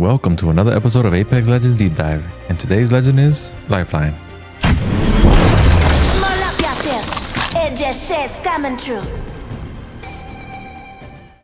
and welcome to another episode of Apex Legends Deep Dive. And today's legend is Lifeline. It just shit's coming true.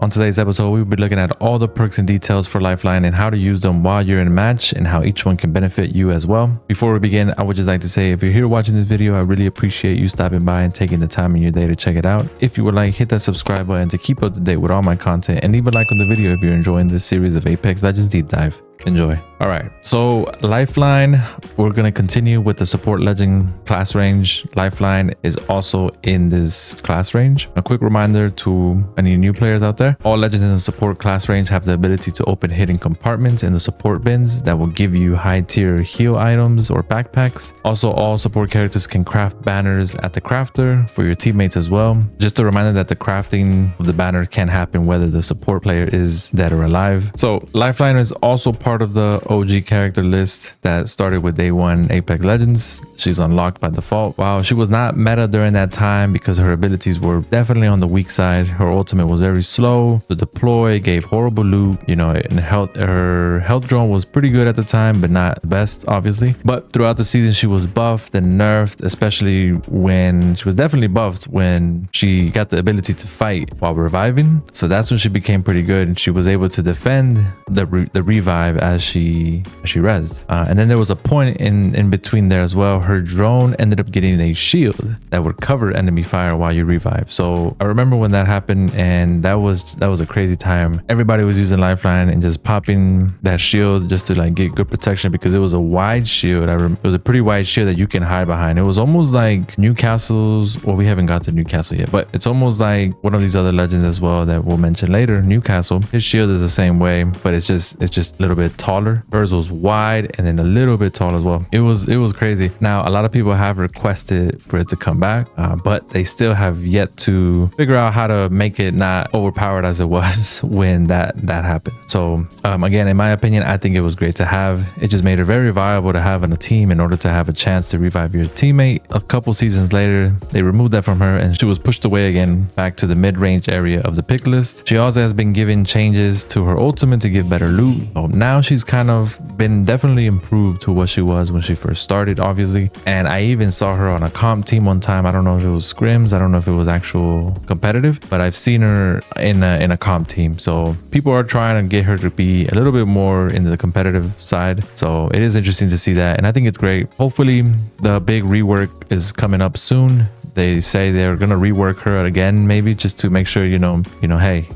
On today's episode, we'll be looking at all the perks and details for Lifeline and how to use them while you're in a match and how each one can benefit you as well. Before we begin, I would just like to say if you're here watching this video, I really appreciate you stopping by and taking the time in your day to check it out. If you would like, hit that subscribe button to keep up to date with all my content and leave a like on the video if you're enjoying this series of Apex Legends Deep Dive. Enjoy. All right, so Lifeline, we're going to continue with the support legend class range. Lifeline is also in this class range. A quick reminder to any new players out there, all legends in the support class range have the ability to open hidden compartments in the support bins that will give you high tier heal items or backpacks. Also, all support characters can craft banners at the crafter for your teammates as well. Just a reminder that the crafting of the banner can happen whether the support player is dead or alive. So Lifeline is also part of the OG character list that started with day one Apex Legends. She's unlocked by default. While she was not meta during that time because her abilities were definitely on the weak side, her ultimate was very slow to deploy, gave horrible loot, and her health drone was pretty good at the time, but not the best, obviously. But throughout the season, she was buffed and nerfed, especially when she was definitely buffed when she got the ability to fight while reviving. So that's when she became pretty good and she was able to defend the revive as she rezzed. And then there was a point in between there as well. Her drone ended up getting a shield that would cover enemy fire while you revive. So I remember when that happened, and that was a crazy time. Everybody was using Lifeline and just popping that shield just to like get good protection because it was a wide shield. It was a pretty wide shield that you can hide behind. It was almost like Newcastle's, well, we haven't got to Newcastle yet, but it's almost like one of these other legends as well that we'll mention later. Newcastle, his shield is the same way, but it's just a little bit taller. Hers was wide and then a little bit tall as well. It was crazy. Now a lot of people have requested for it to come back, but they still have yet to figure out how to make it not overpowered as it was when that happened. So again, in my opinion, I think it was great to have. It just made it very viable to have on a team in order to have a chance to revive your teammate. A couple seasons later, they removed that from her and she was pushed away again back to the mid-range area of the pick list. She also has been given changes to her ultimate to give better loot. So now she's kind of been definitely improved to what she was when she first started, obviously. And I even saw her on a comp team one time. I don't know if it was scrims, I don't know if it was actual competitive, but I've seen her in a comp team. So people are trying to get her to be a little bit more into the competitive side. So it is interesting to see that, and I think it's great. Hopefully the big rework is coming up soon. They say they're gonna rework her again, maybe just to make sure, hey,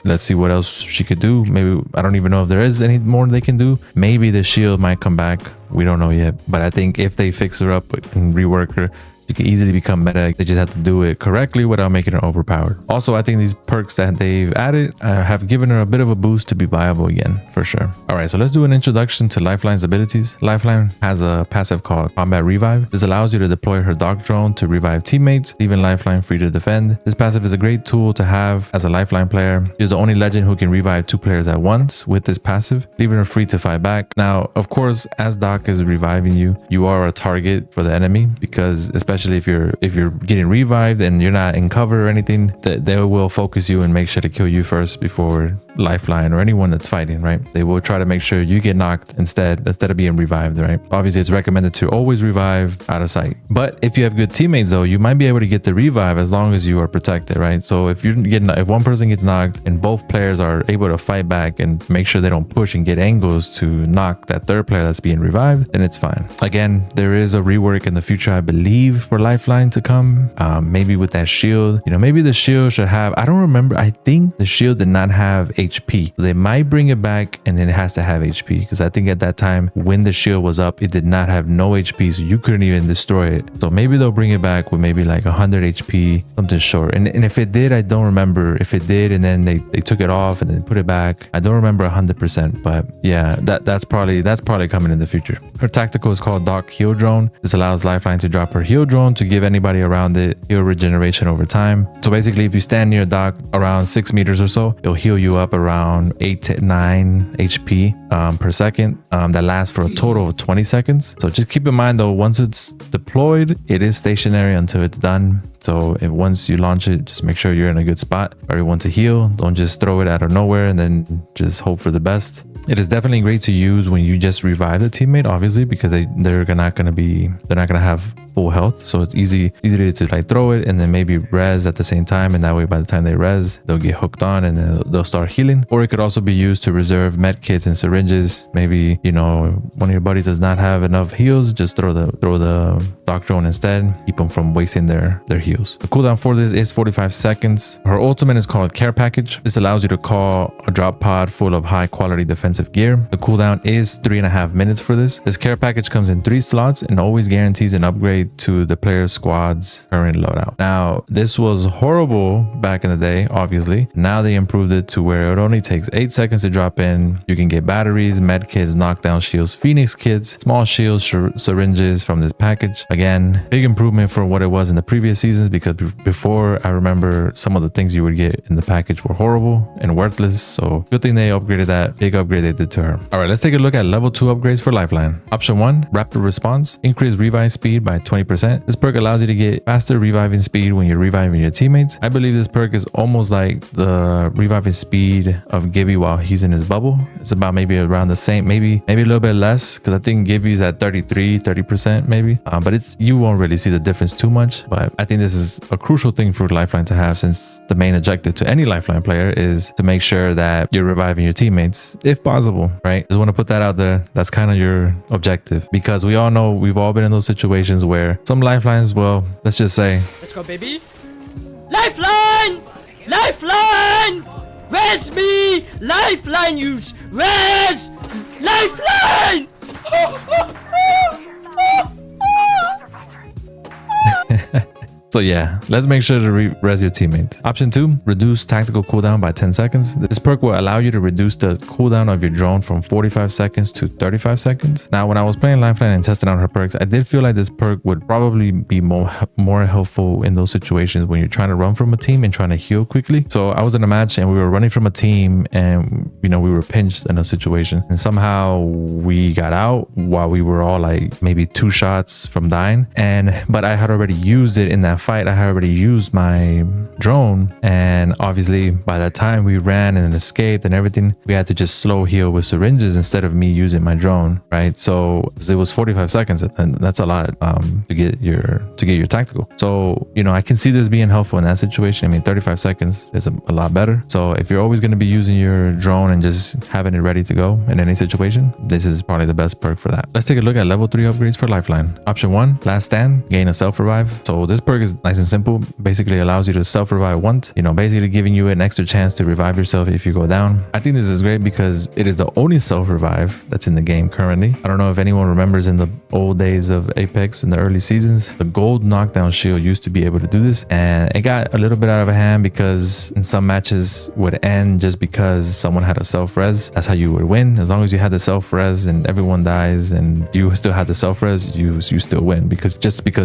let's see what else she could do. Maybe, I don't even know if there is any more they can do. Maybe the shield might come back. We don't know yet. But I think if they fix her up and rework her, she can easily become meta. They just have to do it correctly without making her overpowered. Also, I think these perks that they've added have given her a bit of a boost to be viable again, for sure. All right, so let's do an introduction to Lifeline's abilities. Lifeline has a passive called Combat Revive. This allows you to deploy her dock drone to revive teammates, leaving Lifeline free to defend. This passive is a great tool to have as a Lifeline player. She's the only legend who can revive 2 players at once with this passive, leaving her free to fight back. Now, of course, as Doc is reviving you, you are a target for the enemy because especially if you're getting revived and you're not in cover or anything, they will focus you and make sure to kill you first before Lifeline or anyone that's fighting, right? They will try to make sure you get knocked instead of being revived, right? Obviously, it's recommended to always revive out of sight. But if you have good teammates though, you might be able to get the revive as long as you are protected, right? So if one person gets knocked and both players are able to fight back and make sure they don't push and get angles to knock that third player that's being revived, then it's fine. Again, there is a rework in the future, I believe, for Lifeline to come, maybe with that shield. Maybe the shield should have, I don't remember, I think the shield did not have HP. So they might bring it back and then it has to have HP, because I think at that time when the shield was up, it did not have no HP, so you couldn't even destroy it. So maybe they'll bring it back with maybe like 100 HP, something short. And if it did, I don't remember if it did and then they took it off and then put it back. I don't remember 100%, but yeah, that's probably coming in the future. Her tactical is called Dock Heal Drone. This allows Lifeline to drop her heal drone to give anybody around it heal regeneration over time. So basically, if you stand near a dock around 6 meters or so, it'll heal you up around 8 to 9 HP per second. That lasts for a total of 20 seconds. So just keep in mind though, once it's deployed, it is stationary until it's done. So if once you launch it, just make sure you're in a good spot for everyone to heal. Don't just throw it out of nowhere and then just hope for the best. It is definitely great to use when you just revive the teammate, obviously, because they're not gonna have full health. So it's easy to like throw it and then maybe res at the same time, and that way by the time they res, they'll get hooked on and then they'll start healing. Or it could also be used to reserve med kits and syringes. Maybe, you know, one of your buddies does not have enough heals, just throw the dock drone instead, keep them from wasting their heals. The cooldown for this is 45 seconds. Her ultimate is called Care Package. This allows you to call a drop pod full of high quality defensive gear. The cooldown is 3.5 minutes for this. This care package comes in 3 slots and always guarantees an upgrade to the player's squad's current loadout. Now, this was horrible back in the day, obviously. Now they improved it to where it only takes 8 seconds to drop in. You can get batteries, med kits, knockdown shields, phoenix kits, small shields, syringes from this package. Again, big improvement from what it was in the previous seasons, because before, I remember some of the things you would get in the package were horrible and worthless. So good thing they upgraded that. Big upgrade they did to her. All right, let's take a look at level 2 upgrades for Lifeline. Option 1, rapid response. Increase revive speed by 20%. This perk allows you to get faster reviving speed when you're reviving your teammates. I believe this perk is almost like the reviving speed of Gibby while he's in his bubble. It's about maybe around the same, maybe a little bit less, because I think Gibby's at 30% maybe. But you won't really see the difference too much. But I think this is a crucial thing for Lifeline to have, since the main objective to any Lifeline player is to make sure that you're reviving your teammates if possible, right? Just want to put that out there. That's kind of your objective, because we all know, we've all been in those situations where some Lifelines, well, let's just say, let's go, baby. Lifeline! Lifeline! Res me! Lifeline, use res! Lifeline! So yeah, let's make sure to res your teammates. Option 2, reduce tactical cooldown by 10 seconds. This perk will allow you to reduce the cooldown of your drone from 45 seconds to 35 seconds. Now, when I was playing Lifeline and testing out her perks, I did feel like this perk would probably be more helpful in those situations when you're trying to run from a team and trying to heal quickly. So I was in a match and we were running from a team, and you know, we were pinched in a situation, and somehow we got out while we were all like maybe 2 shots from dying. But I had already used it in that fight. I had already used my drone, and obviously by that time we ran and escaped and everything, we had to just slow heal with syringes instead of me using my drone, right? So it was 45 seconds, and that's a lot to get your tactical. So, you know, I can see this being helpful in that situation. I mean, 35 seconds is a lot better. So if you're always going to be using your drone and just having it ready to go in any situation, this is probably the best perk for that. Let's take a look at level 3 upgrades for Lifeline. Option 1, last stand, gain a self revive. So this perk is nice and simple. Basically allows you to self revive once, you know, basically giving you an extra chance to revive yourself if you go down. I think this is great because it is the only self revive that's in the game currently. I don't know if anyone remembers in the old days of Apex in the early seasons, the gold knockdown shield used to be able to do this, and it got a little bit out of hand because in some matches would end just because someone had a self res. That's how you would win. As long as you had the self res and everyone dies and you still had the self res, you still win, because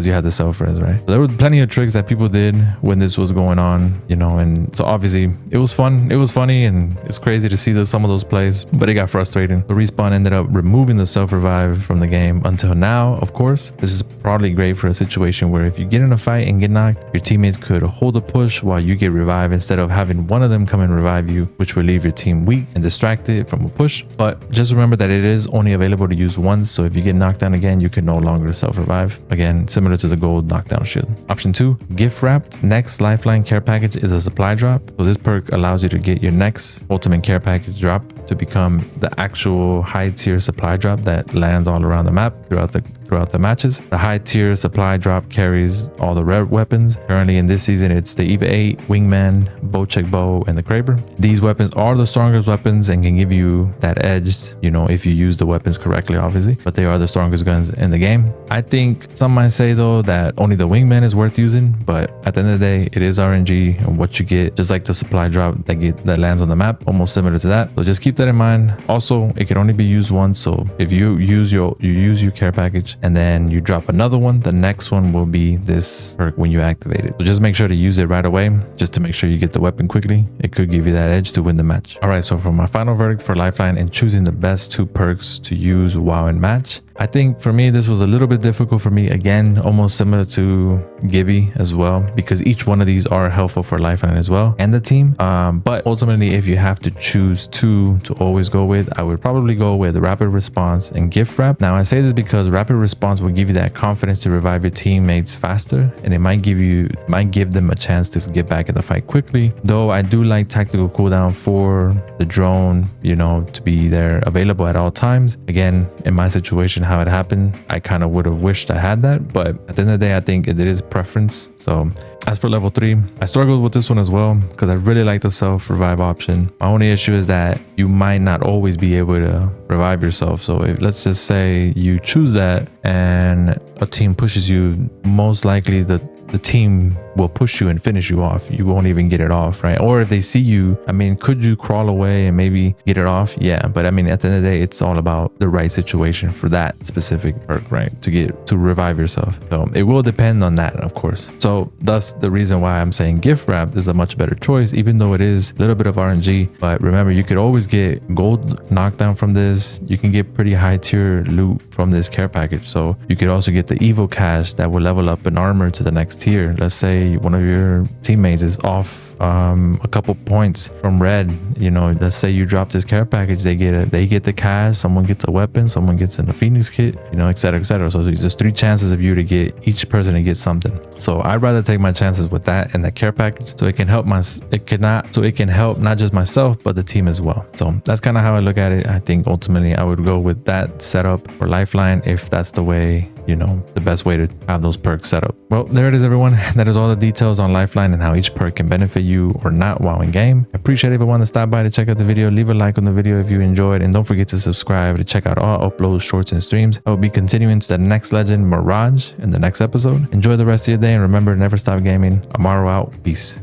you had the self res, right? So there were plenty of tricks that people did when this was going on, you know, and so obviously it was fun, it was funny, and it's crazy to see some of those plays, but it got frustrating. The Respawn ended up removing the self revive from the game. Until now, of course, this is probably great for a situation where if you get in a fight and get knocked, your teammates could hold a push while you get revived instead of having one of them come and revive you, which will leave your team weak and distracted from a push. But just remember that it is only available to use once, so if you get knocked down again, you can no longer self revive. Again, similar to the gold knockdown shield. Option 2, gift wrapped. Next Lifeline care package is a supply drop. So this perk allows you to get your next ultimate care package drop to become the actual high tier supply drop that lands all around the map throughout the matches. The high tier supply drop carries all the rare weapons. Currently in this season, it's the EVA 8, Wingman, Bowcheck Bow, and the Kraber. These weapons are the strongest weapons and can give you that edge, you know, if you use the weapons correctly, obviously, but they are the strongest guns in the game. I think some might say though that only the Wingman is worth using, but at the end of the day, it is RNG, and what you get, just like the supply drop that lands on the map, almost similar to that. So just keep keep that in mind. Also, it can only be used once. So if you use your care package and then you drop another one, the next one will be this perk when you activate it. So just make sure to use it right away, just to make sure you get the weapon quickly. It could give you that edge to win the match. All right, so for my final verdict for Lifeline and choosing the best 2 perks to use while in match, I think for me, this was a little bit difficult for me. Again, almost similar to Gibby as well, because each one of these are helpful for Lifeline as well and the team. But ultimately, if you have to choose 2 to always go with, I would probably go with Rapid Response and Gift Wrap. Now, I say this because Rapid Response will give you that confidence to revive your teammates faster, and it might give them a chance to get back in the fight quickly. Though I do like tactical cooldown for the drone, you know, to be there available at all times. Again, in my situation, how it happened, I kind of would have wished I had that, but at the end of the day, I think it is preference. So as for level 3, I struggled with this one as well because I really like the self revive option. My only issue is that you might not always be able to revive yourself. So if, let's just say you choose that and a team pushes you, most likely the team will push you and finish you off. You won't even get it off, right? Or if they see you, I mean, could you crawl away and maybe get it off? Yeah, but I mean, at the end of the day, it's all about the right situation for that specific perk, right? To revive yourself. So it will depend on that, of course. So thus the reason why I'm saying Gift Wrap is a much better choice, even though it is a little bit of RNG. But remember, you could always get gold knockdown from this. You can get pretty high tier loot from this care package. So you could also get the Evo cash that will level up an armor to the next tier. Let's say one of your teammates is off a couple points from red, you know, let's say you drop this care package, they get the cash, someone gets a weapon, someone gets in a Phoenix kit, you know, etc, etc. So there's 3 chances of you to get each person to get something. So I'd rather take my chances with that and that care package, so it can help not just myself but the team as well. So that's kind of how I look at it. I think ultimately I would go with that setup for Lifeline if that's the way, you know, the best way to have those perks set up. Well, there it is, everyone. That is all the details on Lifeline and how each perk can benefit you or not while in game. I appreciate everyone that stopped by to check out the video. Leave a like on the video if you enjoyed, and don't forget to subscribe to check out all uploads, shorts, and streams. I will be continuing to the next legend, Mirage, in the next episode. Enjoy the rest of your day, and remember, never stop gaming. Amaro out. Peace.